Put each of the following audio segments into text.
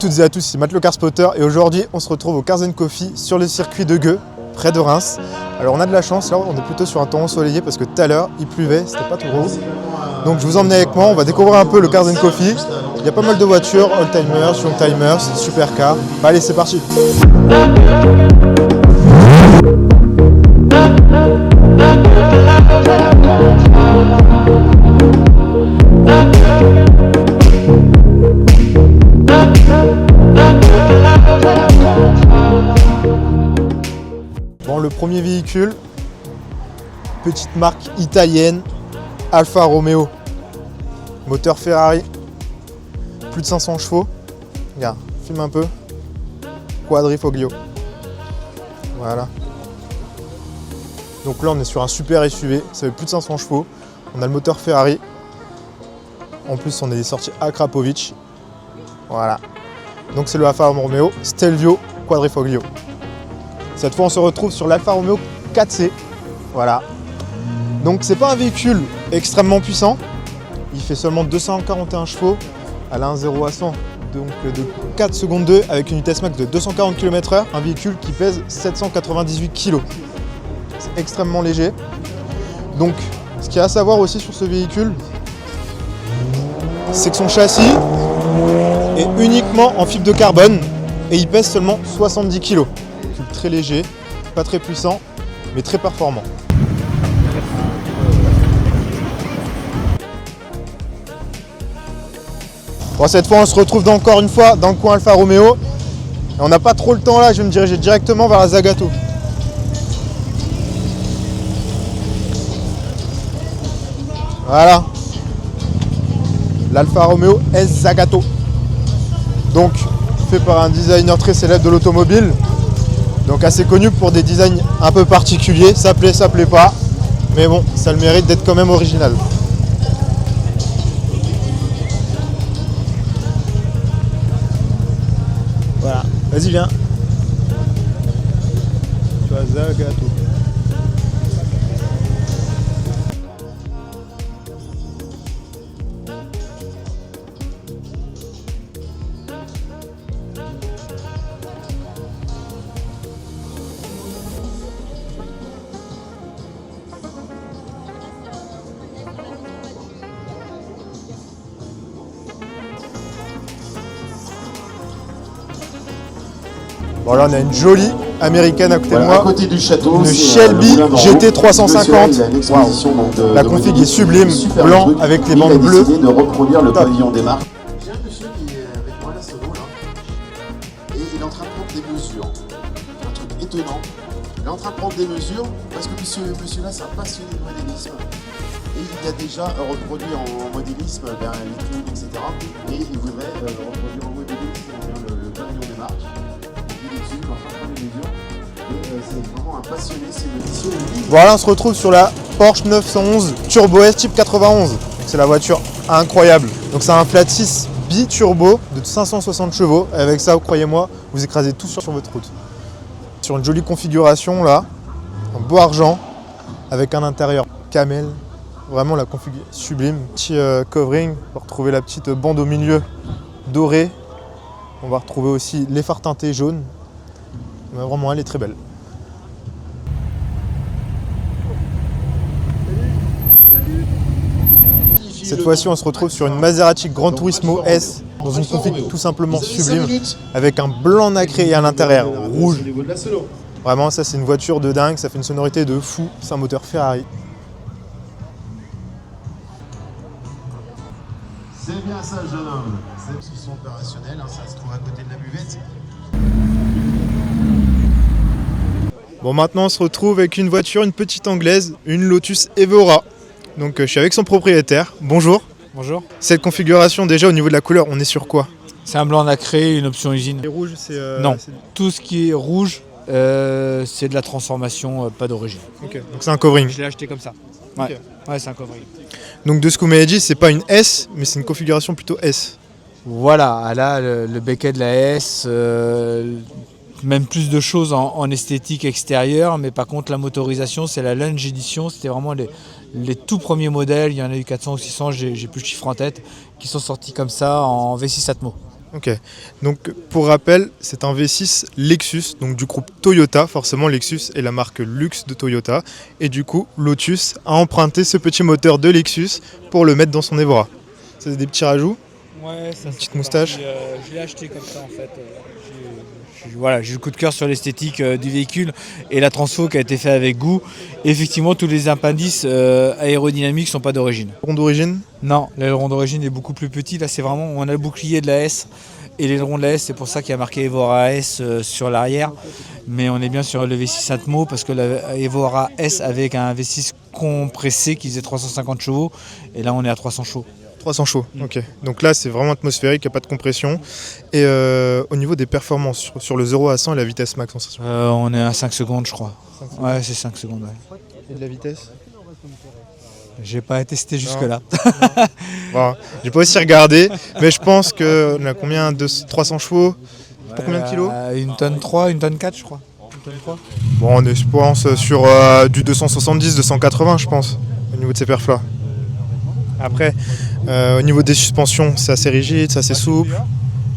Toutes et à tous, c'est Matt le Car Spotter et aujourd'hui on se retrouve au Cars & Coffee sur le circuit de Gueux, près de Reims. Alors on a de la chance, là on est plutôt sur un temps ensoleillé parce que tout à l'heure il pleuvait, c'était pas trop rose. Donc je vous emmène avec moi, on va découvrir un peu le Cars & Coffee. Il y a pas mal de voitures, old-timers, young-timers, supercars. Bah allez c'est parti. Bon, le premier véhicule, petite marque italienne, Alfa Romeo, moteur Ferrari, plus de 500 chevaux. Regarde, filme un peu, quadrifoglio. Voilà. Donc là on est sur un super SUV, ça fait plus de 500 chevaux. On a le moteur Ferrari. En plus on est sorti à Krapovic. Voilà. Donc c'est le Alfa Romeo Stelvio quadrifoglio. Cette fois on se retrouve sur l'Alfa Romeo 4C. Voilà. Donc c'est pas un véhicule extrêmement puissant. Il fait seulement 241 chevaux à la 1.0 à 100. Donc de 4 secondes 2 avec une vitesse max de 240 km/h. Un véhicule qui pèse 798 kg. C'est extrêmement léger. Donc ce qu'il y a à savoir aussi sur ce véhicule, c'est que son châssis est uniquement en fibre de carbone et il pèse seulement 70 kg. Très léger, pas très puissant, mais très performant. Bon, cette fois, on se retrouve encore une fois dans le coin Alfa Romeo. Et on n'a pas trop le temps là, je vais me diriger directement vers la Zagato. Voilà. L'Alfa Romeo S Zagato. Donc, fait par un designer très célèbre de l'automobile. Donc assez connu pour des designs un peu particuliers, ça plaît pas, mais bon, ça a le mérite d'être quand même original. Voilà, vas-y viens. Tu vois, Zagato. Bon là on a une jolie américaine à côté de moi, à côté du château, une Shelby GT 350. Wow. La config est sublime, blanc avec les bandes bleues. De reproduire le pavillon des marques. J'ai un monsieur qui est avec moi là, solo là, et il est en train de prendre des mesures. Un truc étonnant. Il est en train de prendre des mesures parce que monsieur là c'est un passionné de modélisme. Et il a déjà reproduit en modélisme les clous, etc. Et il voudrait reproduire en modélisme le pavillon des marques. Il est dessus, il est en train de prendre des mesures. Et c'est vraiment un passionné, c'est une édition unique. Voilà, on se retrouve sur la Porsche 911 Turbo S Type 91. C'est la voiture incroyable. Donc c'est un flat 6 bi-turbo de 560 chevaux. Et avec ça, croyez-moi, vous écrasez tout sur votre route. Sur une jolie configuration là, en beau argent, avec un intérieur camel. Vraiment la config sublime. Petit covering pour retrouver la petite bande au milieu dorée. On va retrouver aussi les phares teintés jaunes. Mais vraiment, elle est très belle. Cette fois-ci, on se retrouve sur une Maserati Gran Turismo S dans une config tout simplement sublime avec un blanc nacré et à l'intérieur rouge. Vraiment, ça c'est une voiture de dingue, ça fait une sonorité de fou. C'est un moteur Ferrari. C'est bien ça, jeune homme. Ils sont opérationnels, hein, ça se trouve à côté de la buvette. Bon, maintenant on se retrouve avec une voiture, une petite anglaise, une Lotus Evora. Donc je suis avec son propriétaire. Bonjour. Bonjour. Cette configuration déjà au niveau de la couleur, on est sur quoi? C'est un blanc nacré, une option usine. Les rouges, c'est... Non, tout ce qui est rouge, c'est de la transformation, pas d'origine. Ok, donc c'est un covering. Je l'ai acheté comme ça. Ouais, Ok. ouais, c'est un covering. Donc de ce que vous m'avez dit, c'est pas une S, mais c'est une configuration plutôt S. Voilà, là, le becquet de la S, même plus de choses en esthétique extérieure, mais par contre la motorisation, c'est la Lunge Edition, c'était vraiment les tout premiers modèles, il y en a eu 400 ou 600, j'ai plus le chiffre en tête, qui sont sortis comme ça en V6 Atmo. Ok, donc pour rappel, c'est un V6 Lexus, donc du groupe Toyota. Forcément, Lexus est la marque luxe de Toyota. Et du coup, Lotus a emprunté ce petit moteur de Lexus pour le mettre dans son Evora. C'est des petits rajouts. Ouais, ça, petite moustache. Je l'ai acheté comme ça en fait. Voilà, j'ai le coup de cœur sur l'esthétique du véhicule et la transfo qui a été faite avec goût. Et effectivement, tous les appendices aérodynamiques ne sont pas d'origine. Rond d'origine. Non, l'aileron d'origine est beaucoup plus petit. Là, c'est vraiment, on a le bouclier de la S et l'aileron de la S. C'est pour ça qu'il y a marqué Evora S sur l'arrière. Mais on est bien sur le V6 Atmo parce que la Evora S avec un V6 compressé qui faisait 350 chevaux. Et là, on est à 300 chevaux. 300 chevaux, ok. Donc là, c'est vraiment atmosphérique, il n'y a pas de compression. Et au niveau des performances, sur le 0 à 100 et la vitesse max, on est à 5 secondes, je crois. Ouais, c'est 5 secondes. Ouais. Et de la vitesse? J'ai pas testé jusque-là. Bon, j'ai pas aussi regardé, mais je pense qu'on a combien de 300 chevaux? Pour combien de kilos? Une tonne 3, une tonne 4, je crois. Une tonne 3. Bon, on est, je pense, sur du 270, 280, je pense, au niveau de ces perfs-là. Après, au niveau des suspensions, c'est assez rigide, c'est assez souple.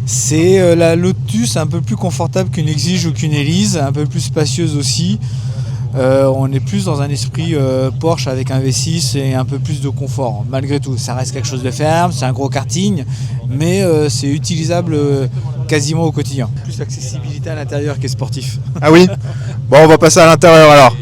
C'est la Lotus un peu plus confortable qu'une Exige ou qu'une Elise, un peu plus spacieuse aussi. On est plus dans un esprit Porsche avec un V6 et un peu plus de confort. Malgré tout, ça reste quelque chose de ferme, c'est un gros karting, mais c'est utilisable quasiment au quotidien. Plus l'accessibilité à l'intérieur qui est sportif. Ah oui? Bon, on va passer à l'intérieur alors.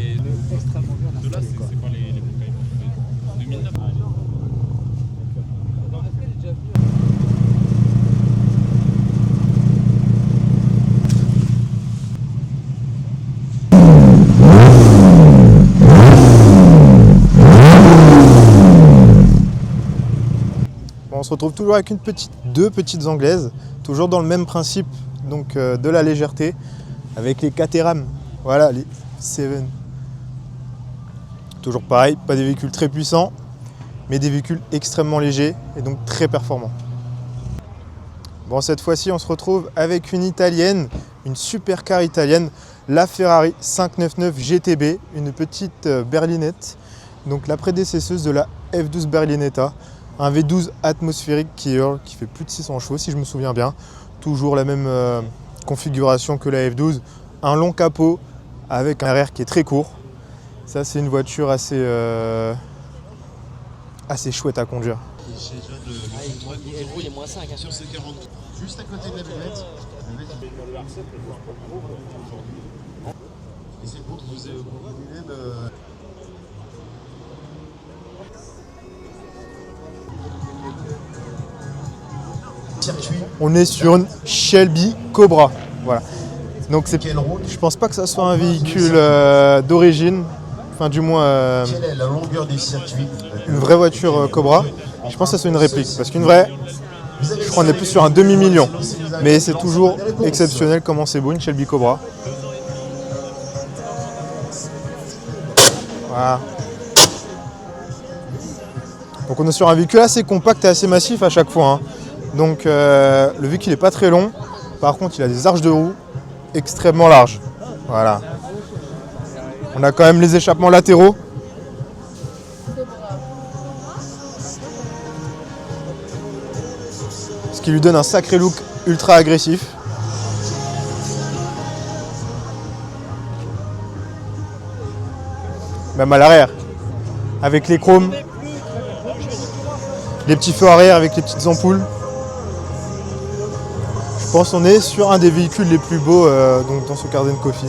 On se retrouve toujours avec deux petites anglaises, toujours dans le même principe donc, de la légèreté, avec les Caterham, voilà, les 7. Toujours pareil, pas des véhicules très puissants, mais des véhicules extrêmement légers et donc très performants. Bon, cette fois-ci, on se retrouve avec une italienne, une supercar italienne, la Ferrari 599 GTB, une petite berlinette, donc la prédécesseuse de la F12 Berlinetta. Un V12 atmosphérique qui fait plus de 600 chevaux si je me souviens bien. Toujours la même configuration que la F12. Un long capot avec un arrière qui est très court. Ça c'est une voiture assez chouette à conduire. Il est moins 5 sur ces 40. Juste à côté de la buvette. Et c'est pour que vous ayez même... On est sur une Shelby Cobra. Voilà. Donc je pense pas que ça soit un véhicule d'origine, enfin du moins la longueur des circuits. Une vraie voiture Cobra. Je pense que ça soit une réplique parce qu'une vraie, je crois qu'on est plus sur un demi-million. Mais c'est toujours exceptionnel comment c'est beau une Shelby Cobra. Voilà. Donc on est sur un véhicule assez compact et assez massif à chaque fois. Hein. Donc le véhicule n'est pas très long, par contre il a des arches de roue extrêmement larges. Voilà. On a quand même les échappements latéraux. Ce qui lui donne un sacré look ultra agressif. Même à l'arrière, avec les chromes, les petits feux arrière avec les petites ampoules. Je pense qu'on est sur un des véhicules les plus beaux donc dans ce Cars & Coffee.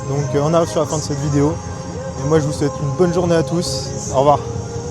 Donc on arrive sur la fin de cette vidéo. Et moi je vous souhaite une bonne journée à tous. Au revoir.